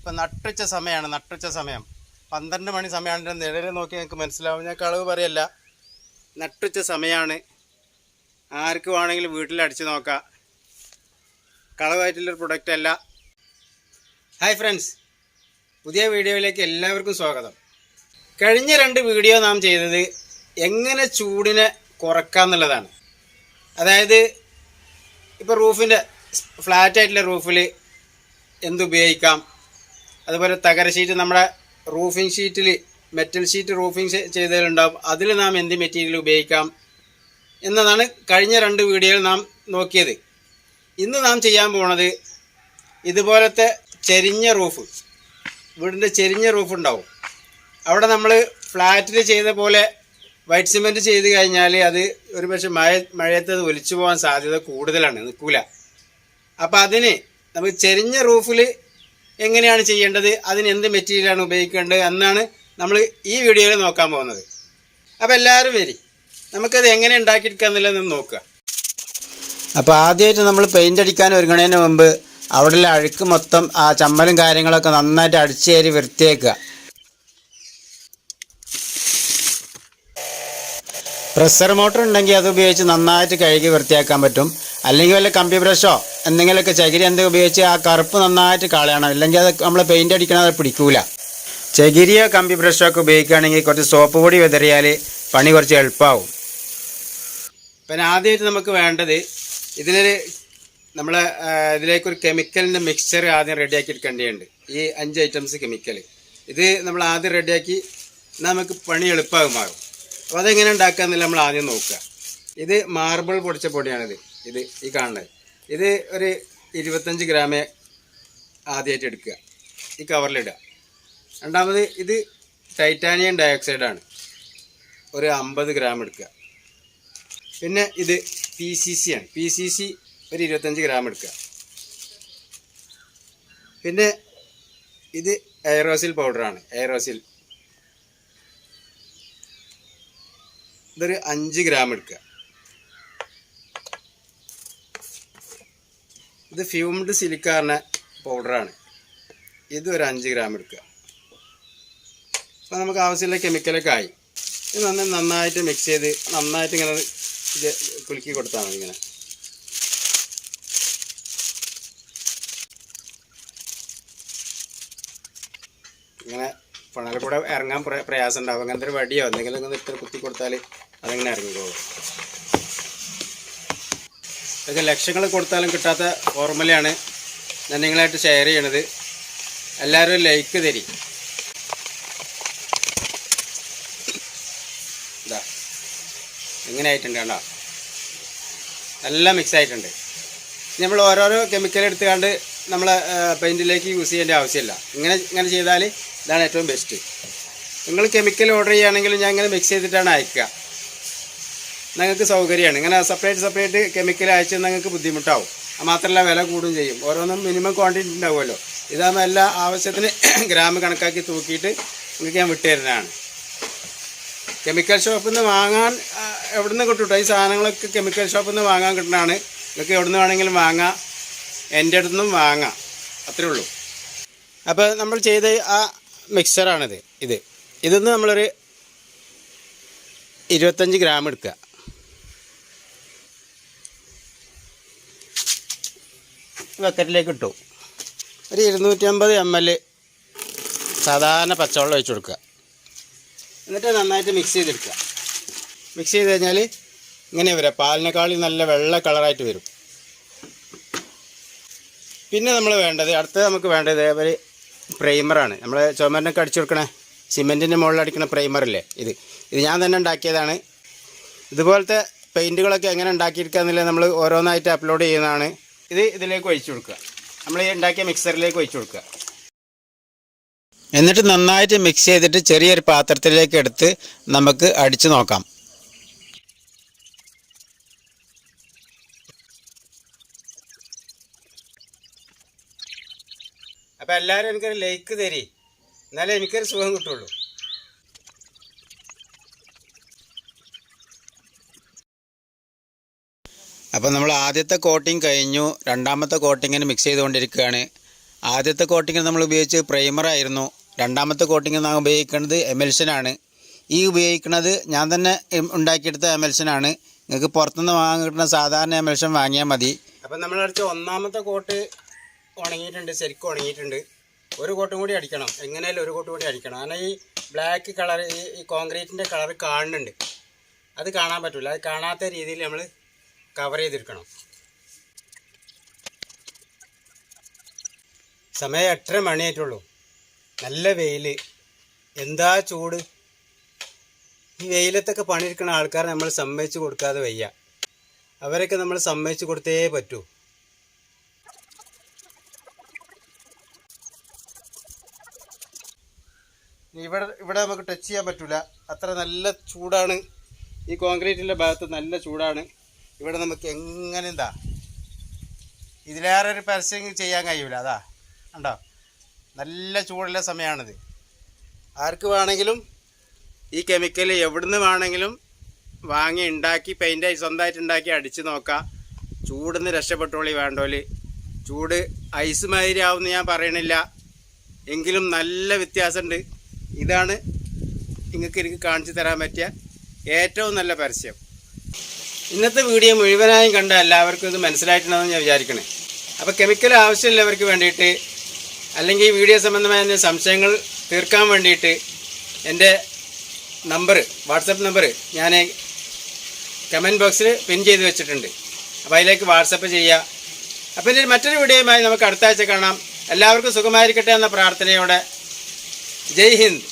ഇപ്പം നട്ടുച്ച സമയം 12 മണി സമയമാണ്. നിഴൽ നോക്കി നിങ്ങൾക്ക് മനസ്സിലാവും, ഞാൻ കളവ് പറയല്ല. നട്ടുച്ച സമയമാണ്. ആർക്ക് വേണമെങ്കിലും വീട്ടിൽ അടിച്ച് നോക്കാം. കളവായിട്ടുള്ളൊരു പ്രൊഡക്റ്റ് അല്ല. ഹായ് ഫ്രണ്ട്സ്, പുതിയ വീഡിയോയിലേക്ക് എല്ലാവർക്കും സ്വാഗതം. കഴിഞ്ഞ 2 വീഡിയോ നാം ചെയ്തത് എങ്ങനെ ചൂടിനെ കുറക്കാമെന്നുള്ളതാണ്. അതായത് ഇപ്പോൾ റൂഫിൻ്റെ ഫ്ലാറ്റായിട്ടുള്ള റൂഫിൽ എന്തുപയോഗിക്കാം, അതുപോലെ തകര ഷീറ്റ്, നമ്മുടെ റൂഫിംഗ് ഷീറ്റിൽ മെറ്റൽ ഷീറ്റ് റൂഫിംഗ് ചെയ്തതിലുണ്ടാവും, അതിൽ നാം എന്ത് മെറ്റീരിയൽ ഉപയോഗിക്കാം എന്നതാണ് കഴിഞ്ഞ 2 വീഡിയോയിൽ നാം നോക്കിയത്. ഇന്ന് നാം ചെയ്യാൻ പോണത് ഇതുപോലത്തെ ചെരിഞ്ഞ റൂഫ്, വീടിൻ്റെ ചെരിഞ്ഞ റൂഫ് ഉണ്ടാവും. അവിടെ നമ്മൾ ഫ്ലാറ്റിൽ ചെയ്ത പോലെ വൈറ്റ് സിമെൻറ്റ് ചെയ്ത് കഴിഞ്ഞാൽ അത് ഒരു പക്ഷേ മഴയത്ത് അത് ഒലിച്ചു പോകാൻ സാധ്യത കൂടുതലാണ്, നിൽക്കില്ല. അപ്പോൾ അതിന് നമുക്ക് ചെരിഞ്ഞ റൂഫിൽ എങ്ങനെയാണ് ചെയ്യേണ്ടത്, അതിന് എന്ത് മെറ്റീരിയലാണ് ഉപയോഗിക്കേണ്ടത് എന്നാണ് നമ്മൾ ഈ വീഡിയോയിൽ നോക്കാൻ പോകുന്നത്. അപ്പോൾ എല്ലാവരും വരി, നമുക്കത് എങ്ങനെ ഉണ്ടാക്കിയെടുക്കുക എന്നുള്ളതൊന്ന് നോക്കുക. അപ്പോൾ ആദ്യമായിട്ട് നമ്മൾ പെയിൻ്റ് അടിക്കാൻ ഒരുങ്ങണതിന് മുമ്പ് അവിടെയുള്ള അഴുക്ക് മൊത്തം, ആ ചമ്മലും കാര്യങ്ങളൊക്കെ നന്നായിട്ട് അടിച്ചേരി വൃത്തിയാക്കുക. പ്രഷർ മോട്ടർ ഉണ്ടെങ്കിൽ അത് ഉപയോഗിച്ച് നന്നായിട്ട് കഴുകി വൃത്തിയാക്കാൻ പറ്റും. അല്ലെങ്കിൽ വല്ല കമ്പി ബ്രഷോ എന്തെങ്കിലുമൊക്കെ ചകിരി എന്തെങ്കിലും ഉപയോഗിച്ച് ആ കറുപ്പ് നന്നായിട്ട് കളയണം. അല്ലെങ്കിൽ അത് നമ്മൾ പെയിൻ്റ് അടിക്കണത് പിടിക്കൂല. ചകിരിയോ കമ്പി ബ്രഷോ ഒക്കെ ഉപയോഗിക്കുകയാണെങ്കിൽ കുറച്ച് സോപ്പ് പൊടി വിതറിയാൽ പണി കുറച്ച് എളുപ്പമാവും. പിന്നെ ആദ്യമായിട്ട് നമുക്ക് വേണ്ടത് ഇതിലേക്കൊരു കെമിക്കലിൻ്റെ മിക്സ്ചർ ആദ്യം റെഡിയാക്കി എടുക്കേണ്ടതുണ്ട്. ഈ 5 ഐറ്റംസ് കെമിക്കൽ ഇത് നമ്മൾ ആദ്യം റെഡിയാക്കി നമുക്ക് പണി എളുപ്പമാകും. അപ്പോൾ അതെങ്ങനെ ഉണ്ടാക്കാമെന്നില്ല നമ്മൾ ആദ്യം നോക്കുക. ഇത് മാർബിൾ പൊടിച്ച പൊടിയാണിത്. ഈ കാണുന്നത് ഇത് ഒരു 25 ഗ്രാമേ ആദ്യമായിട്ട് എടുക്കുക, ഈ കവറിലിടുക. രണ്ടാമത് ഇത് ടൈറ്റാനിയം ഡയോക്സൈഡാണ്, ഒരു 50 ഗ്രാം എടുക്കുക. പിന്നെ ഇത് PCC ആണ്, PCC ഒരു 25 ഗ്രാം എടുക്കുക. പിന്നെ ഇത് എയറോസിൽ പൗഡറാണ്, എയറോസിൽ ഇതൊരു 5 ഗ്രാം എടുക്കുക. ഇത് ഫ്യൂംഡ് സിലിക്കാറിന പൗഡറാണ്, ഇത് ഒരു 5 ഗ്രാം എടുക്കുക. അപ്പോൾ നമുക്ക് ആവശ്യമുള്ള കെമിക്കലൊക്കെ ആയി. ഇത് നന്നായിട്ട് മിക്സ് ചെയ്ത് നന്നായിട്ട് ഇങ്ങനെ കുലുക്കി കൊടുത്താൽ മതി. ഇങ്ങനെ ഇങ്ങനെ പണകൾ കൂടെ ഇറങ്ങാൻ പ്രയാസം ഉണ്ടാവും. അങ്ങനത്തെ ഒരു വടിയോ എന്തെങ്കിലും ഇങ്ങനെ ഇത്ര കുത്തി കൊടുത്താൽ അതങ്ങനെ ഇറങ്ങിക്കോളും. ഇതൊക്കെ ലക്ഷങ്ങൾ കൊടുത്താലും കിട്ടാത്ത ഫോർമുലയാണ് ഞാൻ നിങ്ങളായിട്ട് ഷെയർ ചെയ്യണത്. എല്ലാവരും ലൈക്ക് തരി. ഇതാ ഇങ്ങനെ ആയിട്ടുണ്ട്, കണ്ടോ? നല്ല മിക്സ് ആയിട്ടുണ്ട്. നമ്മൾ ഓരോരോ കെമിക്കൽ എടുത്തുകൊണ്ട് നമ്മൾ പെയിൻറ്റിലേക്ക് യൂസ് ചെയ്യേണ്ട ആവശ്യമില്ല. ഇങ്ങനെ ചെയ്താൽ ഇതാണ് ഏറ്റവും ബെസ്റ്റ്. നിങ്ങൾ കെമിക്കൽ ഓർഡർ ചെയ്യുകയാണെങ്കിൽ ഞാൻ ഇങ്ങനെ മിക്സ് ചെയ്തിട്ടാണ് അയക്കുക. നിങ്ങൾക്ക് സൗകര്യമാണ്. ഇങ്ങനെ സെപ്പറേറ്റ് കെമിക്കൽ അയച്ചാൽ നിങ്ങൾക്ക് ബുദ്ധിമുട്ടാവും. മാത്രമല്ല വില കൂടും ചെയ്യും. ഓരോന്നും മിനിമം ക്വാണ്ടിറ്റി ഉണ്ടാവുമല്ലോ. ഇതാകുമ്പോൾ എല്ലാ ആവശ്യത്തിന് ഗ്രാം കണക്കാക്കി തൂക്കിയിട്ട് നിങ്ങൾക്ക് ഞാൻ വിട്ടു തരുന്നതാണ്. കെമിക്കൽ ഷോപ്പിൽ നിന്ന് വാങ്ങാൻ എവിടെ നിന്ന് കിട്ടും? ഈ സാധനങ്ങളൊക്കെ കെമിക്കൽ ഷോപ്പിൽ നിന്ന് വാങ്ങാൻ കിട്ടുന്നതാണ്. നിങ്ങൾക്ക് എവിടെ നിന്ന് വേണമെങ്കിലും വാങ്ങാം, എൻ്റെ അടുത്തു നിന്നും വാങ്ങാം, അത്രേ ഉള്ളൂ. അപ്പോൾ നമ്മൾ ചെയ്ത ആ മിക്സറാണിത്. ഇതിന്ന് നമ്മളൊരു 25 ഗ്രാം എടുക്കുക. ബക്കറ്റിലേക്ക് ഇട്ടു. ഒരു 250 ml സാധാരണ പച്ചവെള്ളം ഒഴിച്ച് കൊടുക്കുക. എന്നിട്ട് നന്നായിട്ട് മിക്സ് ചെയ്തെടുക്കുക. മിക്സ് ചെയ്ത് കഴിഞ്ഞാൽ ഇങ്ങനെ വരാം, പാലിനേക്കാളും നല്ല വെള്ള കളറായിട്ട് വരും. പിന്നെ നമുക്ക് വേണ്ടത് ഒരു പ്രൈമറാണ്. നമ്മൾ ചുമരിനൊക്കെ അടിച്ചു കൊടുക്കണേ സിമെൻറ്റിൻ്റെ മുകളിൽ അടിക്കുന്ന പ്രൈമറില്ലേ, ഇത് ഞാൻ തന്നെ ഉണ്ടാക്കിയതാണ്. ഇതുപോലത്തെ പെയിൻറ്റുകളൊക്കെ എങ്ങനെ ഉണ്ടാക്കിയെടുക്കുക എന്നുള്ളത് നമ്മൾ ഓരോന്നായിട്ട് അപ്ലോഡ് ചെയ്യുന്നതാണ്. ഇതിലേക്ക് ഒഴിച്ചു കൊടുക്കുക. നമ്മൾ ഈ ഉണ്ടാക്കിയ മിക്സറിലേക്ക് ഒഴിച്ചു കൊടുക്കുക. എന്നിട്ട് നന്നായിട്ട് മിക്സ് ചെയ്തിട്ട് ചെറിയൊരു പാത്രത്തിലേക്ക് എടുത്ത് നമുക്ക് അടിച്ചു നോക്കാം. അപ്പോൾ എല്ലാവരും എനിക്കൊരു ലൈക്ക് തരി, എന്നാലേ എനിക്കൊരു സുഖം കിട്ടുള്ളൂ. അപ്പോൾ നമ്മൾ ആദ്യത്തെ കോട്ടിങ് കഴിഞ്ഞു, രണ്ടാമത്തെ കോട്ടിങ്ങിന് മിക്സ് ചെയ്തുകൊണ്ടിരിക്കുകയാണ്. ആദ്യത്തെ കോട്ടിങ്ങിൽ നമ്മൾ ഉപയോഗിച്ച് പ്രൈമറായിരുന്നു. രണ്ടാമത്തെ കോട്ടിങ്ങിൽ നാം ഉപയോഗിക്കുന്നത് എമൽഷനാണ്. ഈ ഉപയോഗിക്കുന്നത് ഞാൻ തന്നെ ഉണ്ടാക്കിയെടുത്ത എമൽഷനാണ്. നിങ്ങൾക്ക് പുറത്തുനിന്ന് വാങ്ങാൻ കിട്ടുന്ന സാധാരണ എമൽഷൻ വാങ്ങിയാൽ മതി. അപ്പം നമ്മളടിച്ച ഒന്നാമത്തെ കോട്ട് ഉണങ്ങിയിട്ടുണ്ട്, ശരിക്കും ഉണങ്ങിയിട്ടുണ്ട്. ഒരു കോട്ടും കൂടി അടിക്കണം, എങ്ങനെയാലും ഒരു കോട്ടും കൂടി അടിക്കണം. കാരണം ഈ ബ്ലാക്ക് കളർ, ഈ കോൺക്രീറ്റിൻ്റെ കളർ കാണുന്നുണ്ട്, അത് കാണാൻ പറ്റില്ല. അത് കാണാത്ത രീതിയിൽ നമ്മൾ കവർ ചെയ്തെടുക്കണം. സമയം 8:30 മണിയായിട്ടുള്ളൂ. നല്ല വെയിൽ, എന്താ ചൂട്. ഈ വെയിലത്തൊക്കെ പണിയെടുക്കുന്ന ആൾക്കാരെ നമ്മൾ സമ്മതിച്ച് കൊടുക്കാതെ വയ്യ. അവരൊക്കെ നമ്മൾ സമ്മതിച്ച് കൊടുത്തേ പറ്റൂ. ഇവിടെ നമുക്ക് ടച്ച് ചെയ്യാൻ പറ്റില്ല, അത്ര നല്ല ചൂടാണ്. ഈ കോൺക്രീറ്റിൻ്റെ ഭാഗത്ത് നല്ല ചൂടാണ്. ഇവിടെ നമുക്ക് എങ്ങനെ എന്താ ഇതിലേറെ ഒരു പരസ്യം ചെയ്യാൻ കഴിയൂല. അതാ ഉണ്ടോ, നല്ല ചൂടുള്ള സമയമാണിത്. ആർക്ക് വേണമെങ്കിലും ഈ കെമിക്കൽ എവിടുന്ന് വേണമെങ്കിലും വാങ്ങി ഉണ്ടാക്കി പെയിൻ്റ് സ്വന്തമായിട്ട് ഉണ്ടാക്കി അടിച്ച് നോക്കാം. ചൂടിന്ന് രക്ഷപ്പെട്ടോളി വേണ്ടോല്. ചൂട് ഐസ് മാതിരി ആവുമെന്ന് ഞാൻ പറയണില്ല, എങ്കിലും നല്ല വ്യത്യാസമുണ്ട്. ഇതാണ് എനിക്ക് കാണിച്ചു തരാൻ പറ്റിയ ഏറ്റവും നല്ല പരസ്യം. ഇന്നത്തെ വീഡിയോ മുഴുവനായും കണ്ട എല്ലാവർക്കും ഇത് മനസ്സിലായിട്ടുണ്ടെന്ന് ഞാൻ വിചാരിക്കണേ. അപ്പോൾ കെമിക്കൽ ആവശ്യമുള്ളവർക്ക് വേണ്ടിയിട്ട്, അല്ലെങ്കിൽ വീഡിയോ സംബന്ധമായ സംശയങ്ങൾ തീർക്കാൻ വേണ്ടിയിട്ട് എൻ്റെ നമ്പർ, വാട്സപ്പ് നമ്പർ ഞാൻ കമൻറ്റ് ബോക്സിൽ പിൻ ചെയ്ത് വെച്ചിട്ടുണ്ട്. അപ്പോൾ അതിലേക്ക് വാട്സപ്പ് ചെയ്യുക. അപ്പോൾ ഇനി മറ്റൊരു വീഡിയോയുമായി നമുക്ക് അടുത്ത ആഴ്ച കാണാം. എല്ലാവർക്കും സുഖമായിരിക്കട്ടെ എന്ന പ്രാർത്ഥനയോടെ ജയ് ഹിന്ദ്.